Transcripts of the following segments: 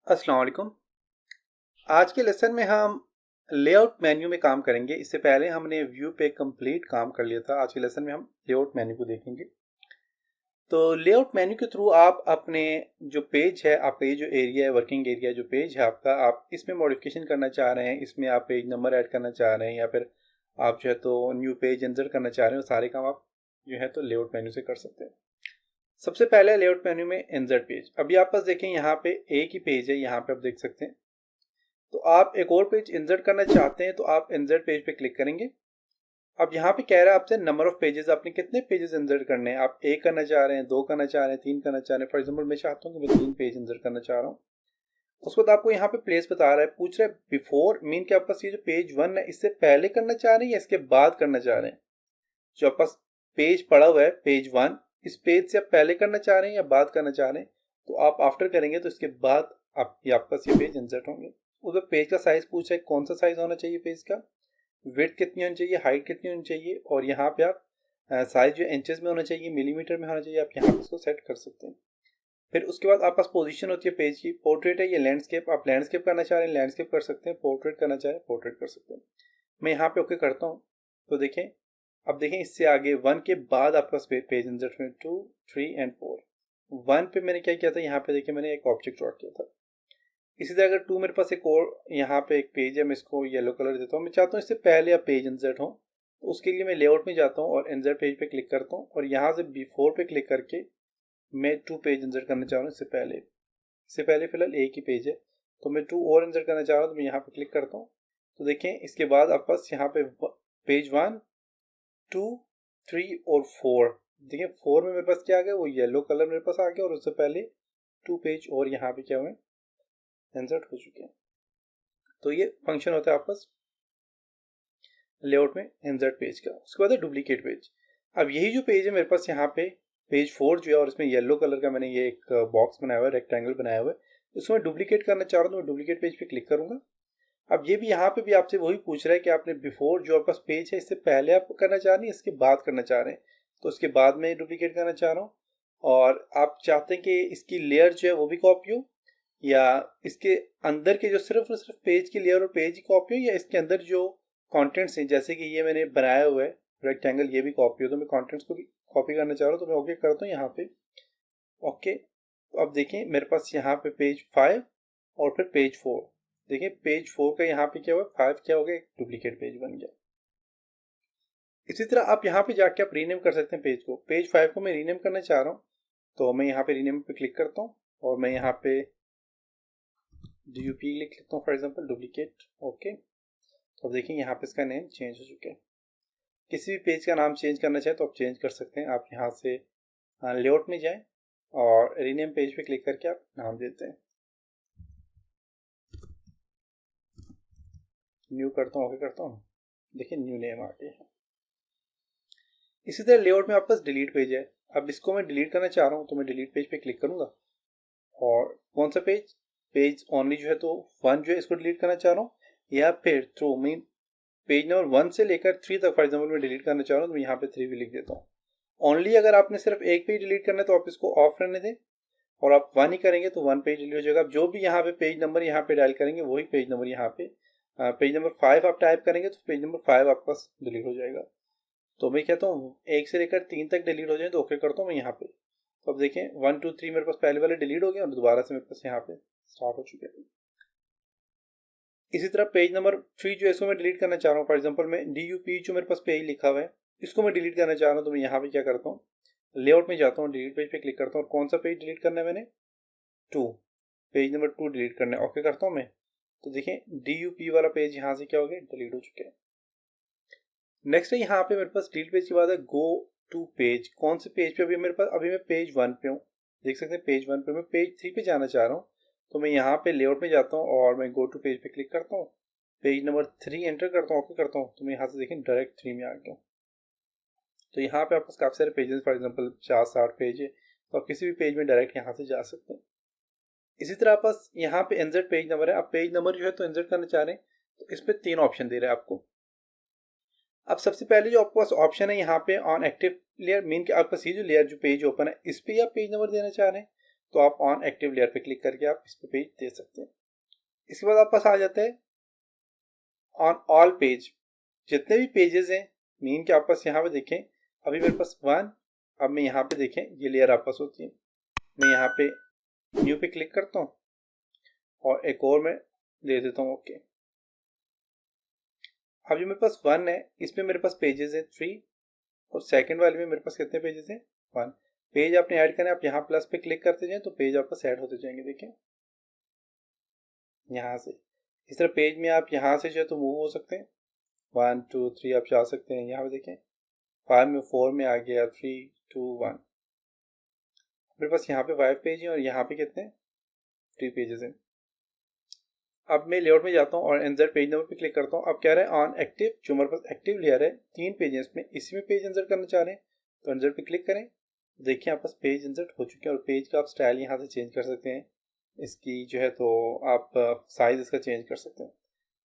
अस्सलाम वालेकुम। आज के लेसन में हम लेआउट मेन्यू में काम करेंगे। इससे पहले हमने व्यू पे कंप्लीट काम कर लिया था। आज के लेसन में हम लेआउट मेन्यू को देखेंगे। तो लेआउट मेन्यू के थ्रू आप अपने जो पेज है, आपका ये जो एरिया है, वर्किंग एरिया जो पेज है आपका, आप इसमें मॉडिफिकेशन करना चाह रहे हैं, इसमें आप पेज नंबर ऐड करना चाह रहे हैं या फिर आप जो है तो न्यू पेज इंसर्ट करना चाह रहे हो, सारे काम आप जो है तो लेआउट मेन्यू से कर सकते हैं। सबसे पहले लेआउट मेन्यू में इंसर्ट पेज। अभी आप पास देखें यहाँ पे एक ही पेज है, यहाँ पे आप देख सकते हैं। तो आप एक और पेज इंसर्ट करना चाहते हैं तो आप इंसर्ट पेज पे क्लिक करेंगे। अब यहाँ पे कह रहा है आपसे नंबर ऑफ पेजेस, आपने कितने पेजेस इंसर्ट करने हैं। आप एक करना चाह रहे हैं, दो करना चाह रहे हैं, तीन करना चाह रहे हैं। फॉर एग्जांपल मैं चाहता हूँ कि मैं 3 पेज इंसर्ट करना चाह रहा हूँ। उसके बाद आपको यहाँ पे प्लेस बता रहा है, पूछ रहा है बिफोर मीन कि आप पास ये जो पेज 1 है इससे पहले करना चाह रहे हैं या इसके बाद करना चाह रहे हैं। जो आप पास पेज पड़ा हुआ है पेज 1, इस पेज से आप पहले करना चाह रहे हैं या बाद करना चाह रहे हैं। तो आप आफ्टर करेंगे तो इसके बाद आपके पास ये पेज इंसर्ट होंगे। उधर पेज का साइज पूछा है, कौन सा साइज होना चाहिए पेज का, विड्थ कितनी होनी चाहिए, हाइट कितनी होनी चाहिए, और यहाँ पे आप साइज जो इंचेस में होना चाहिए, मिलीमीटर में होना चाहिए, आप यहाँ पे इसको सेट कर सकते हैं। फिर उसके बाद आप पास पोजीशन होती है पेज की। पोर्ट्रेट है, ये लैंडस्केप, आप लैंडस्केप करना चाह रहे हैं लैंडस्केप कर सकते हैं, पोर्ट्रेट करना चाहे पोर्ट्रेट कर सकते हैं। मैं यहाँ पे ओके करता हूँ। तो देखें, अब देखें इससे आगे 1 के बाद आपका पेज इंसर्ट में 2, 3 एंड 4। 1 पे मैंने क्या किया था, यहाँ पे देखिए मैंने एक ऑब्जेक्ट ड्रॉ किया था। इसी तरह अगर 2 मेरे पास एक और यहाँ पे एक पेज है, मैं इसको येलो कलर देता हूँ। मैं चाहता हूँ इससे पहले आप पेज इंसर्ट हो, तो उसके लिए मैं लेआउट में जाता हूँ और इंसर्ट पेज पे क्लिक करता हूँ और यहाँ से बिफोर पे क्लिक करके मैं 2 पेज इंसर्ट करना चाह रहा हूँ। इससे पहले फिलहाल एक ही पेज है, तो मैं 2 और इंसर्ट करना चाह रहा हूँ, तो मैं यहाँ पे क्लिक करता हूँ। तो देखें इसके बाद आप पास यहाँ पे पेज 1, 2, 3 और 4। देखिए 4 में मेरे पास क्या आ गया, वो येलो कलर मेरे पास आ गया, और उससे पहले 2 पेज और यहाँ पे क्या हुए, इंसर्ट हो चुके हैं। तो ये फंक्शन होता है आपस लेआउट में इंसर्ट पेज का। उसके बाद है डुप्लीकेट पेज। अब यही जो पेज है मेरे पास यहाँ पे पेज 4 जो है, और इसमें येलो कलर का मैंने ये एक बॉक्स बनाया हुआ है, रेक्टेंगल बनाया हुआ है, इसको मैं डुप्लीकेट करना चाह रहा हूँ। तो मैं डुप्लीकेट पेज पे क्लिक करूंगा। अब ये भी यहाँ पे भी आपसे वही पूछ रहा है कि आपने बिफोर जो आपका पेज है इससे पहले आप करना चाह रहे हैं, इसके बाद करना चाह रहे हैं। तो उसके बाद में डुप्लीकेट करना चाह रहा हूँ। और आप चाहते हैं कि इसकी लेयर जो है वो भी कॉपी हो, या इसके अंदर के जो सिर्फ और सिर्फ पेज की लेयर और पेज ही कॉपी हो, या इसके अंदर जो कंटेंट्स हैं, जैसे कि ये मैंने बनाया हुआ है रेक्टेंगल, ये भी कॉपी हो। तो मैं कंटेंट्स को भी कॉपी करना चाह रहा हूँ, तो मैं ओके करता हूँ यहाँ पे। ओके, तो अब देखिए मेरे पास यहाँ पे पेज 5 और फिर पेज 4। देखिए पेज 4 का यहाँ पे क्या हुआ, 5 क्या हो गया, एक डुप्लीकेट पेज बन गया। इसी तरह आप यहाँ पे जाके आप रीनेम कर सकते हैं पेज को। पेज 5 को मैं रीनेम करना चाह रहा हूँ, तो मैं यहाँ पे रीनेम पे क्लिक करता हूँ और मैं यहाँ पे DUP लिख लेता हूँ, फॉर एग्जाम्पल डुप्लीकेट। ओके, तो अब देखिए यहाँ पे इसका नेम चेंज हो चुका है। किसी भी पेज का नाम चेंज करना चाहे तो आप चेंज कर सकते हैं। आप यहाँ से लेआउट में जाएं और रीनेम पेज पे क्लिक करके आप नाम देते हैं। न्यू करता हूँ, ओके करता हूँ, देखिए न्यू नेम आ गया है। इसी तरह लेआउट में आपके पास डिलीट पेज है। अब इसको मैं डिलीट करना चाह रहा हूँ, तो मैं डिलीट पेज पे क्लिक करूंगा। और कौन सा पेज, पेज ओनली जो है तो 1 जो है इसको डिलीट करना चाह रहा हूँ, या फिर थ्रू मीन पेज नंबर 1 से लेकर 3 तक फॉर एग्जाम्पल मैं डिलीट करना चाह रहा हूँ, तो मैं यहाँ पे 3 भी लिख देता हूँ। ओनली अगर आपने सिर्फ एक पेज डिलीट करना है तो आप इसको ऑफ रहने दें, और आप 1 ही करेंगे तो 1 पेज डिलीट हो जाएगा। आप जो भी यहाँ पे पेज नंबर यहाँ पे डायल करेंगे वही पेज नंबर यहाँ पे, पेज नंबर 5 आप टाइप करेंगे तो पेज नंबर 5 आपका डिलीट हो जाएगा। तो मैं कहता हूँ 1 से लेकर 3 तक डिलीट हो जाए, तो ओके करता हूँ मैं यहाँ पे। तो अब देखें 1, 2, 3 मेरे पास पहले वाले डिलीट हो गए और दोबारा से मेरे पास यहाँ पे स्टार्ट हो चुके हैं। इसी तरह पेज नंबर 3 जो है इसको मैं डिलीट करना चाह रहा हूँ। फॉर एग्जाम्पल मैं DUP जो मेरे पास पेज लिखा हुआ है इसको मैं डिलीट करना चाह रहा हूँ, तो मैं यहाँ पे क्या करता हूँ, लेआउट में जाता हूँ, डिलीट पेज पे क्लिक करता हूँ, और कौन सा पेज डिलीट करना है मैंने, 2, पेज नंबर 2 डिलीट करना है। ओके करता हूँ मैं। तो देखें DUP वाला पेज यहाँ से क्या हो गया, डिलीट हो चुके हैं। नेक्स्ट है यहाँ पे मेरे पास डिलीट पेज के बाद है गो टू पेज। कौन से पेज पे, अभी मेरे पास, अभी मैं पेज 1 पे हूँ, देख सकते हैं पेज 1 पे। मैं पेज 3 पे जाना चाह रहा हूँ, तो मैं यहाँ पे लेआउट में जाता हूँ और मैं गो टू पेज पे क्लिक करता हूँ, पेज नंबर 3 एंटर करता हूँ, ओके करता हूँ, तो मैं यहाँ से देखें डायरेक्ट 3 में आ गया। तो यहाँ पे आपके पास काफ़ी सारे पेजेस, फॉर एग्जाम्पल 50-60 पेज है, तो आप किसी भी पेज में डायरेक्ट यहाँ से जा सकते हैं। इसी तरह आप पास यहाँ पे इंसर्ट पेज नंबर है। आप पेज नंबर जो है तो इंसर्ट करना चाह रहे हैं, तो इस पर 3 ऑप्शन दे रहे हैं आपको। अब सबसे पहले जो आपके पास ऑप्शन है यहाँ पे ऑन एक्टिव लेयर, मीन कि आपका सी जो लेयर जो पेज ओपन है इस पर आप पेज नंबर देना चाह रहे हैं, तो आप ऑन एक्टिव लेयर पे क्लिक करके आप इस पे पेज दे सकते हैं। इसके बाद आप पास आ जाते हैं ऑन ऑल पेज, जितने भी पेजेस हैं मीन के आप पास यहाँ पे देखें, अभी मेरे पास 1, अब मैं यहाँ पे देखें ये लेयर आप पास होती है, मैं यहाँ पे न्यू पे क्लिक करता हूँ और एक और मैं दे देता हूँ ओके। अब जो मेरे पास 1 है इसमें मेरे पास पेजेस है 3 और सेकंड वाले में मेरे पास कितने पेजेस हैं 1। पेज आपने ऐड करना है, आप यहाँ प्लस पे क्लिक करते जाएं तो पेज आप पास ऐड होते जाएंगे। देखें यहाँ से इस तरह पेज में आप यहाँ से जो है तो मूव हो सकते हैं, 1 2 3 आप जा सकते हैं। यहाँ पे देखें 5 में 4 में आ गया 3 2 1। मेरे पास यहाँ पे 5 पेज हैं और यहाँ पे कितने 3 पेजेस हैं। अब मैं लेआउट में जाता हूँ और इंसर्ट पेज नंबर पे क्लिक करता हूँ। अब कह रहे हैं ऑन एक्टिव, जो हमारे पास एक्टिव लेयर है 3 पेजेस में, इसी में पेज इंसर्ट करना चाह रहे हैं तो इंसर्ट पे क्लिक करें। देखिए आप पास पेज इंसर्ट हो चुके हैं और पेज का आप स्टाइल यहाँ से चेंज कर सकते हैं, इसकी जो है तो आप साइज इसका चेंज कर सकते हैं।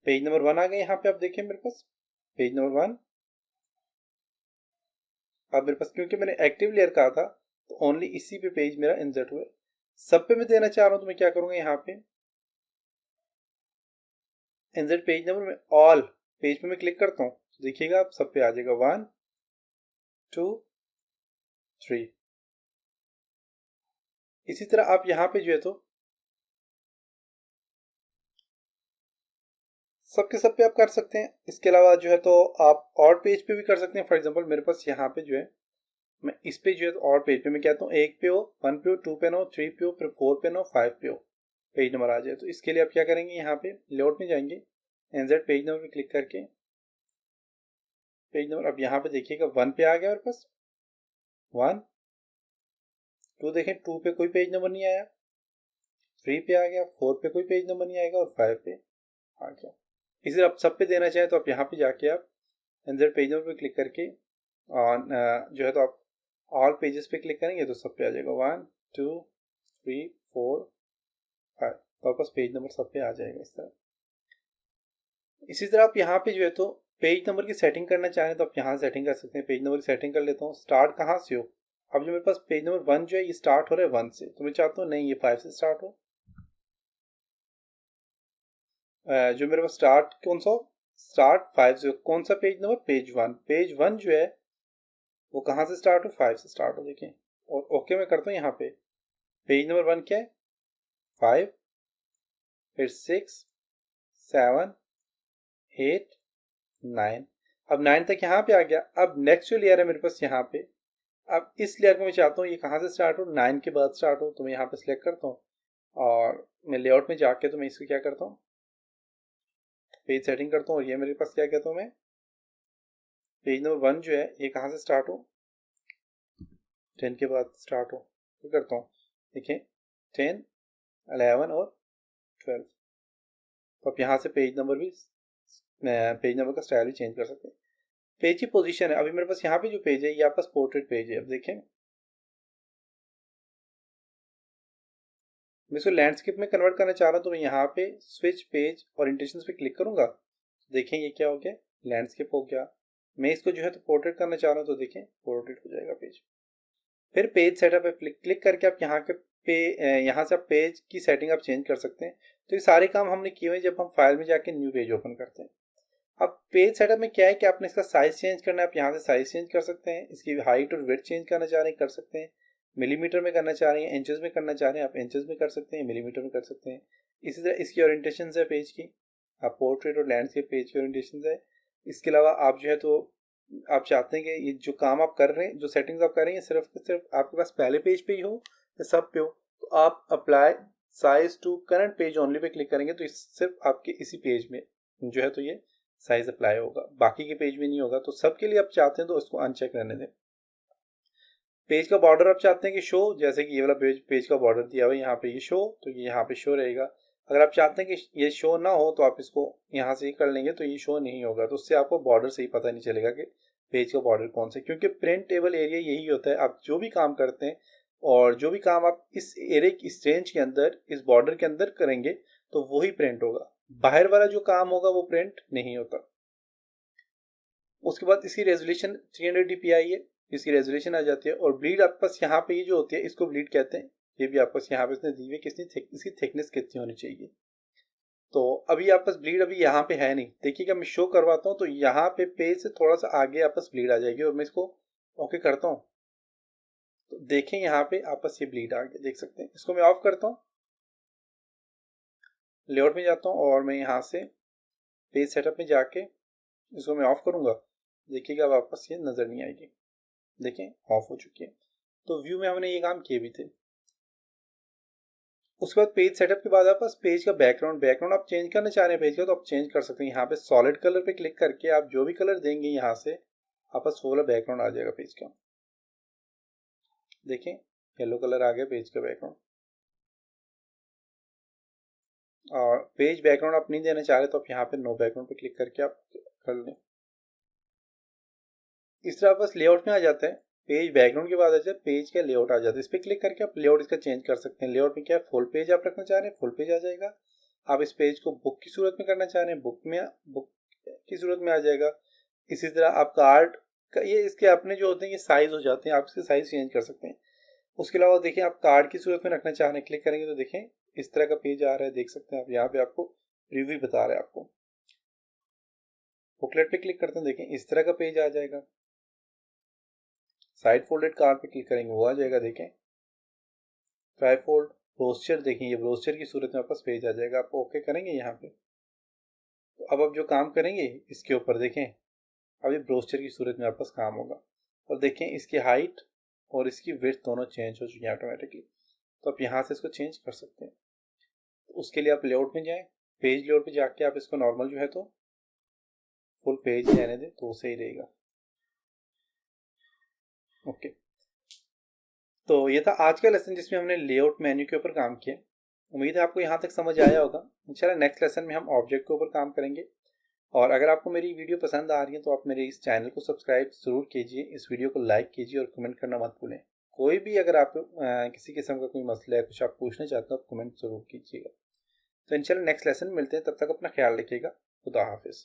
पेज नंबर 1 आ गए यहाँ पे, आप देखिए मेरे पास पेज नंबर 1। अब मेरे पास क्योंकि मैंने एक्टिव लेयर कहा था तो ओनली इसी पे पेज मेरा इंसर्ट हुआ है। सब पे मैं देना चाह रहा हूँ तो मैं क्या करूँगा, यहाँ पे इंसर्ट पेज नंबर में ऑल पेज पे मैं क्लिक करता हूँ, देखिएगा आप सब पे आ जाएगा 1 2 3। इसी तरह आप यहाँ पे जो है तो सबके सब पे आप कर सकते हैं। इसके अलावा जो है तो आप और पेज पे भी कर सकते हैं। फॉर एग्जांपल मेरे पास यहाँ पे जो है मैं इस पे जो है तो और पेज पे मैं कहता हूँ 1 पे हो, 1 पे हो, 2 पे हो, 3 पे हो, फिर 4 पे हो, 5 पे हो, पेज नंबर आ जाए। तो इसके लिए आप क्या करेंगे, यहाँ पे लेआउट में जाएंगे, इंसर्ट पेज नंबर पे क्लिक करके पेज नंबर, अब यहाँ पे देखिएगा 1 पे आ गया मेरे पास 1 2, देखें 2 पे कोई पेज नंबर नहीं आया, 3 पे आ गया, 4 पे कोई पेज नंबर नहीं आएगा और 5 पे आ गया। इसे आप सब पे देना चाहें तो आप यहाँ पे जाके आप इंसर्ट पेज नंबर पे क्लिक करके ऑन जो है तो आप ऑल पेजेस पे क्लिक करेंगे तो सब पे आ जाएगा 1 2 3 4 5, तो आपके पास पेज नंबर सब पे आ जाएगा इस तरह। इसी तरह आप यहाँ पे जो है तो पेज नंबर की सेटिंग करना चाहें तो आप यहाँ सेटिंग कर सकते हैं। पेज नंबर की सेटिंग कर लेता हूँ। स्टार्ट कहाँ से हो, अब जो मेरे पास पेज नंबर 1 जो है ये स्टार्ट हो रहा है 1 से, तो मैं चाहता हूँ नहीं ये 5 से स्टार्ट हो। जो मेरे पास स्टार्ट कौन सा हो, स्टार्ट 5 से, कौन सा पेज नंबर, पेज 1। पेज 1 जो है वो कहाँ से स्टार्ट हो, 5 से स्टार्ट हो। देखें और ओके मैं करता हूँ। यहाँ पे पेज नंबर 1 क्या है 5, फिर 6 7 8 9, अब 9 तक यहाँ पे आ गया। अब नेक्स्ट जो लेयर है मेरे पास यहाँ पे, अब इस लेयर को मैं चाहता हूँ ये कहाँ से स्टार्ट हो, 9 के बाद स्टार्ट हो, तो मैं यहाँ पे सिलेक्ट करता हूँ और मैं लेआउट में जाके तो मैं इसको क्या करता हूँ पेज सेटिंग करता हूँ और ये मेरे पास क्या कहता हूँ मैं पेज नंबर 1 जो है ये कहाँ से स्टार्ट हो, 10 के बाद स्टार्ट हो। क्या करता हूँ देखिए 10 11 और 12, तो आप यहाँ से पेज नंबर भी पेज नंबर का स्टाइल भी चेंज कर सकते हैं। पेज की पोजीशन है, अभी मेरे पास यहाँ पे जो पेज है ये आपका पोर्ट्रेट पेज है। अब देखें मैं इसको लैंडस्केप में कन्वर्ट करना चाह रहा हूँ तो मैं यहाँ पे स्विच पेज ओरिएंटेशंस पे क्लिक करूंगा, देखें ये क्या हो गया लैंडस्केप हो गया। मैं इसको जो है तो पोर्ट्रेट करना चाह रहा हूँ तो देखें पोर्ट्रेट हो जाएगा पेज। फिर पेज सेटअप पे क्लिक करके आप यहाँ के यहाँ से आप पेज की सेटिंग आप चेंज कर सकते हैं। तो ये सारे काम हमने किए हुए जब हम फाइल में जाके न्यू पेज ओपन करते हैं। अब पेज सेटअप में क्या है कि आपने इसका साइज चेंज करना है, आप यहाँ से साइज चेंज कर सकते हैं। इसकी हाइट और विड्थ चेंज करना चाह रहे हैं कर सकते हैं, मिलीमीटर में करना चाह रहे हैं, इंचेस में करना चाह रहे हैं आप इंचेस में कर सकते हैं, मिलीमीटर में कर सकते हैं। इसी तरह इसकी ओरिएंटेशन है पेज की, आप पोर्ट्रेट और लैंडस्केप पेज की ओरिएंटेशन है। इसके अलावा आप जो है तो आप चाहते हैं कि ये जो काम आप कर रहे हैं, जो सेटिंग्स आप कर रहे हैं सिर्फ आपके पास पहले पेज पे ही हो या सब पे हो, तो आप apply size to current page only पे क्लिक करेंगे तो सिर्फ आपके इसी पेज में जो है तो ये साइज अप्लाई होगा, बाकी के पेज में नहीं होगा। तो सबके लिए आप चाहते हैं तो इसको अनचेक रहने दें। पेज का बॉर्डर आप चाहते हैं कि शो, जैसे कि ये वाला पेज का बॉर्डर दिया हुआ है यहाँ पे ये शो, तो ये यहाँ पे शो रहेगा। अगर आप चाहते हैं कि ये शो ना हो तो आप इसको यहाँ से ही कर लेंगे तो ये शो नहीं होगा, तो उससे आपको बॉर्डर से ही पता नहीं चलेगा कि पेज का बॉर्डर कौन सा, क्योंकि प्रिंटेबल एरिया यही होता है। आप जो भी काम करते हैं और जो भी काम आप इस एरिया इस रेंज के अंदर इस बॉर्डर के अंदर करेंगे तो वही प्रिंट होगा, बाहर वाला जो काम होगा वो प्रिंट नहीं होता। उसके बाद इसकी रेजोल्यूशन 300 dpi है, इसकी रेजोल्यूशन आ जाती है। और ब्लीड आपके पास यहाँ पे ये जो होती है इसको ब्लीड कहते हैं, ये भी आपको यहाँ पे इसने दी हुई कितनी इसकी थिकनेस कितनी होनी चाहिए। तो अभी आपस ब्लीड अभी यहाँ पे है नहीं, देखिएगा मैं शो करवाता हूँ तो यहाँ पे पेज से थोड़ा सा आगे आपस ब्लीड आ जाएगी और मैं इसको ओके करता हूँ तो देखें यहाँ पे आपस ये ब्लीड आ गया, देख सकते हैं। इसको मैं ऑफ करता हूँ, लेआउट में जाता हूँ और मैं यहाँ से पेज सेटअप में जाके इसको मैं ऑफ करूँगा, देखिएगा वापस ये नज़र नहीं आएगी। देखें ऑफ हो चुकी है। तो व्यू में हमने ये काम किए भी थे। उसके बाद पेज सेटअप के बाद आप पास पेज का बैकग्राउंड आप चेंज करना चाह रहे हैं पेज का तो आप चेंज कर सकते हैं। यहाँ पे सॉलिड कलर पे क्लिक करके आप जो भी कलर देंगे यहाँ से आपस वो वाला बैकग्राउंड आ जाएगा पेज का। देखें येलो कलर आ गया पेज का बैकग्राउंड। और पेज बैकग्राउंड आप नहीं देना चाह रहे तो आप यहाँ पे नो बैकग्राउंड पे क्लिक करके आप कर लें। इस तरह बस लेआउट में आ जाता है। पेज बैकग्राउंड के बाद आ जाए पेज का लेआउट आ जाता है। इस पर क्लिक करके आप लेआउट इसका चेंज कर सकते हैं। लेआउट में क्या है, फुल पेज आप रखना चाह रहे हैं फुल पेज आ जाएगा। आप इस पेज को बुक की सूरत में करना चाह रहे हैं बुक की सूरत में आ जाएगा। इसी तरह आप कार्ड का ये इसके अपने जो होते हैं ये साइज हो जाते हैं, आप इसके साइज चेंज कर सकते हैं। उसके अलावा देखिए आप कार्ड की सूरत में रखना चाह रहे हैं, क्लिक करेंगे तो देखें इस तरह का पेज आ रहा है, देख सकते हैं आप। यहाँ पे आपको रिव्यू बता रहा है आपको। बुकलेट पे क्लिक करते हैं, देखें इस तरह का पेज आ जाएगा। साइड फोल्डेड कार्ड पे क्लिक करेंगे वो आ जाएगा। देखें ट्राईफोल्ड ब्रोशर, देखें ये ब्रोशर की सूरत में आपस पेज आ जाएगा। आप ओके करेंगे यहाँ पे तो अब आप जो काम करेंगे इसके ऊपर देखें अब ये ब्रोशर की सूरत में आपस काम होगा। और देखें इसकी हाइट और इसकी विड्थ दोनों चेंज हो चुकी है ऑटोमेटिकली। तो आप यहाँ से इसको चेंज कर सकते हैं। तो उसके लिए आप लेआउट में जाएं, पेज लेआउट पे जाके आप इसको नॉर्मल जो है तो फुल पेज रहने दें तो सही रहेगा। ओके तो ये था आज का लेसन जिसमें हमने लेआउट मेन्यू के ऊपर काम किया। उम्मीद है आपको यहाँ तक समझ आया होगा। इंशाल्लाह नेक्स्ट लेसन में हम ऑब्जेक्ट के ऊपर काम करेंगे। और अगर आपको मेरी वीडियो पसंद आ रही है तो आप मेरे इस चैनल को सब्सक्राइब ज़रूर कीजिए, इस वीडियो को लाइक कीजिए और कमेंट करना मत भूलें। कोई भी अगर आप किसी किस्म का कोई मसला है, कुछ आप पूछना चाहते हो, आप कमेंट ज़रूर कीजिएगा। तो इंशाल्लाह नेक्स्ट लेसन मिलते हैं, तब तक अपना ख्याल रखिएगा। खुदा हाफिज़।